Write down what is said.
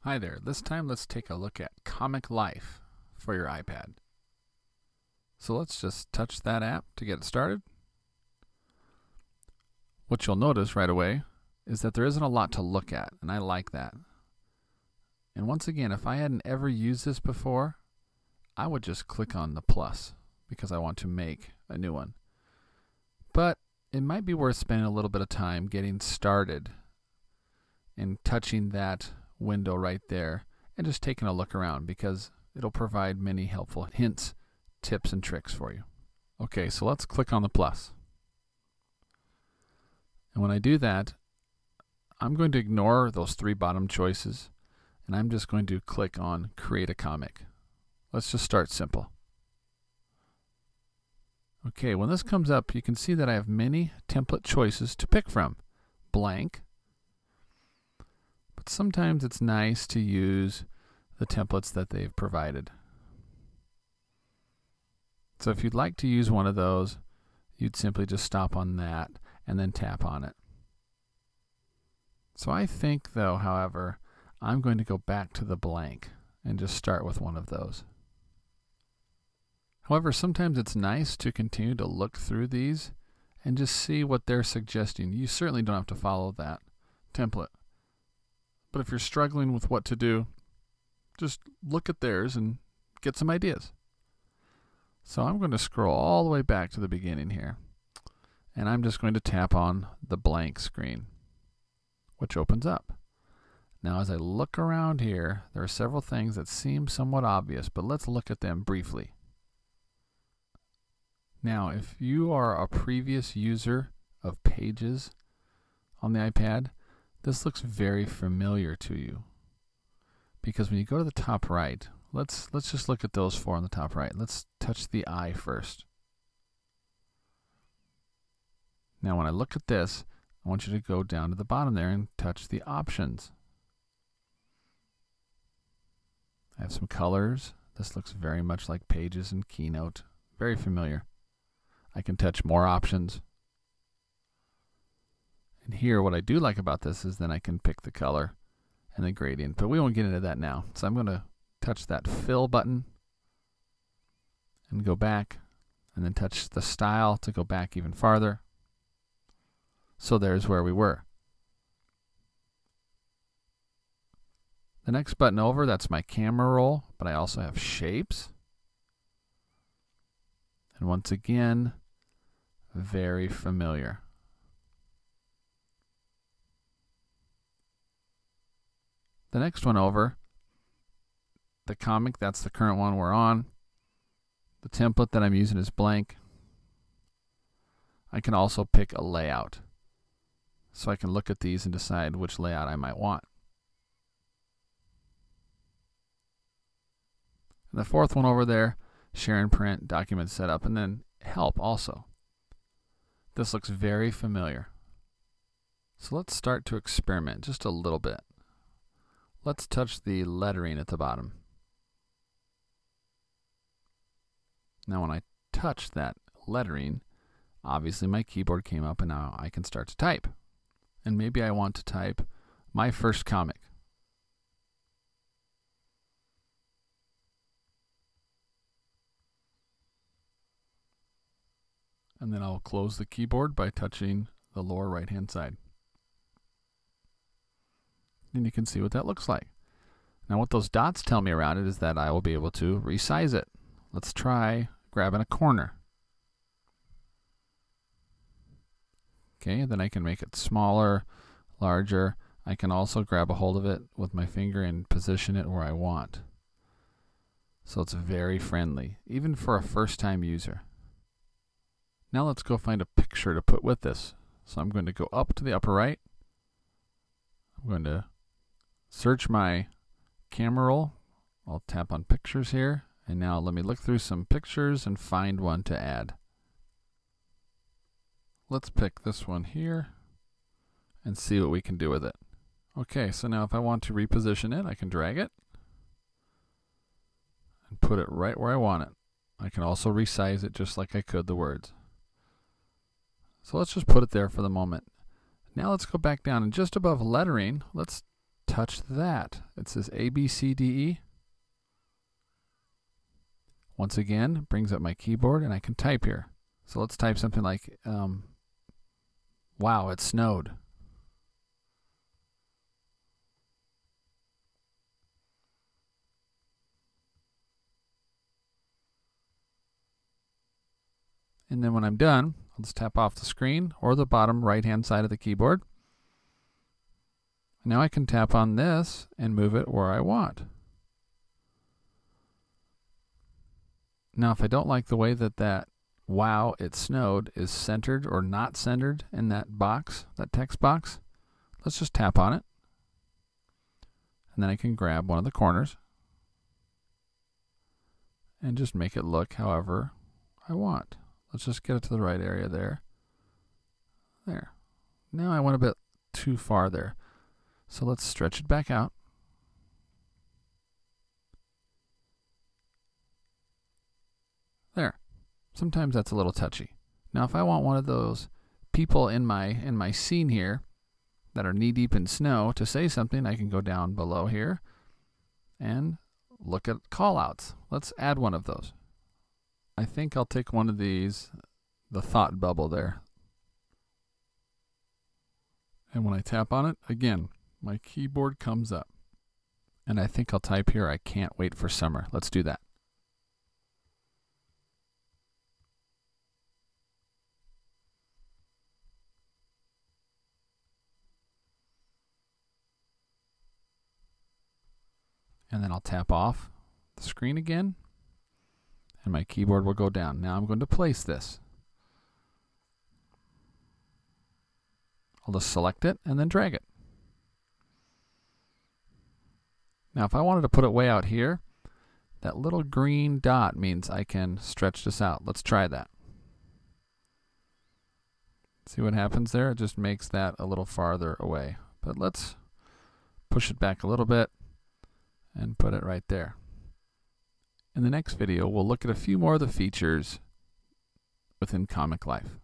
Hi there, this time let's take a look at Comic Life for your iPad. So let's just touch that app to get it started. What you'll notice right away is that there isn't a lot to look at, and I like that. And once again, if I hadn't ever used this before, I would just click on the plus because I want to make a new one. But it might be worth spending a little bit of time getting started and touching that window right there and just taking a look around because it'll provide many helpful hints, tips, and tricks for you. Okay, so let's click on the plus. And when I do that, I'm going to ignore those three bottom choices and I'm just going to click on Create a Comic. Let's just start simple. Okay, when this comes up, you can see that I have many template choices to pick from. Blank. But sometimes it's nice to use the templates that they've provided. So if you'd like to use one of those, you'd simply just stop on that and then tap on it. So I think though, however, I'm going to go back to the blank and just start with one of those. However, sometimes it's nice to continue to look through these and just see what they're suggesting. You certainly don't have to follow that template. But if you're struggling with what to do, just look at theirs and get some ideas. So I'm going to scroll all the way back to the beginning here. And I'm just going to tap on the blank screen, which opens up. Now as I look around here, there are several things that seem somewhat obvious, but let's look at them briefly. Now, if you are a previous user of Pages on the iPad, this looks very familiar to you. Because when you go to the top right, let's just look at those four on the top right. Let's touch the eye first. Now when I look at this, I want you to go down to the bottom there and touch the options. I have some colors. This looks very much like Pages and Keynote. Very familiar. I can touch more options. And here, what I do like about this is then I can pick the color and the gradient, but we won't get into that now. So I'm going to touch that fill button and go back, and then touch the style to go back even farther. So there's where we were. The next button over, that's my camera roll, but I also have shapes. And once again, very familiar. The next one over, the comic, that's the current one we're on. The template that I'm using is blank. I can also pick a layout. So I can look at these and decide which layout I might want. And the fourth one over there, share and print, document setup, and then help also. This looks very familiar. So let's start to experiment just a little bit. Let's touch the lettering at the bottom. Now when I touch that lettering, obviously my keyboard came up and now I can start to type. And maybe I want to type my first comic. And then I'll close the keyboard by touching the lower right hand side. And you can see what that looks like. Now what those dots tell me around it is that I will be able to resize it. Let's try grabbing a corner. Okay, then I can make it smaller, larger. I can also grab a hold of it with my finger and position it where I want. So it's very friendly, even for a first-time user. Now let's go find a picture to put with this. So I'm going to go up to the upper right. I'm going to search my camera roll. I'll tap on pictures here. And now let me look through some pictures and find one to add. Let's pick this one here and see what we can do with it. Okay, so now if I want to reposition it, I can drag it and put it right where I want it. I can also resize it just like I could the words. So let's just put it there for the moment. Now let's go back down and just above lettering, let's touch that. It says A, B, C, D, E. Once again, it brings up my keyboard and I can type here. So let's type something like, wow, it snowed. And then when I'm done, I'll just tap off the screen or the bottom right-hand side of the keyboard. Now I can tap on this and move it where I want. Now if I don't like the way that wow, it snowed is centered or not centered in that box, that text box, let's just tap on it. And then I can grab one of the corners and just make it look however I want. Let's just get it to the right area there. There. Now I went a bit too far there. So let's stretch it back out. There. Sometimes that's a little touchy. Now if I want one of those people in my scene here that are knee deep in snow to say something, I can go down below here and look at callouts. Let's add one of those. I think I'll take one of these, the thought bubble there. And when I tap on it, again, my keyboard comes up. And I think I'll type here, I can't wait for summer. Let's do that. And then I'll tap off the screen again. And my keyboard will go down. Now I'm going to place this. I'll just select it and then drag it. Now if I wanted to put it way out here, that little green dot means I can stretch this out. Let's try that. See what happens there? It just makes that a little farther away. But let's push it back a little bit and put it right there. In the next video, we'll look at a few more of the features within Comic Life.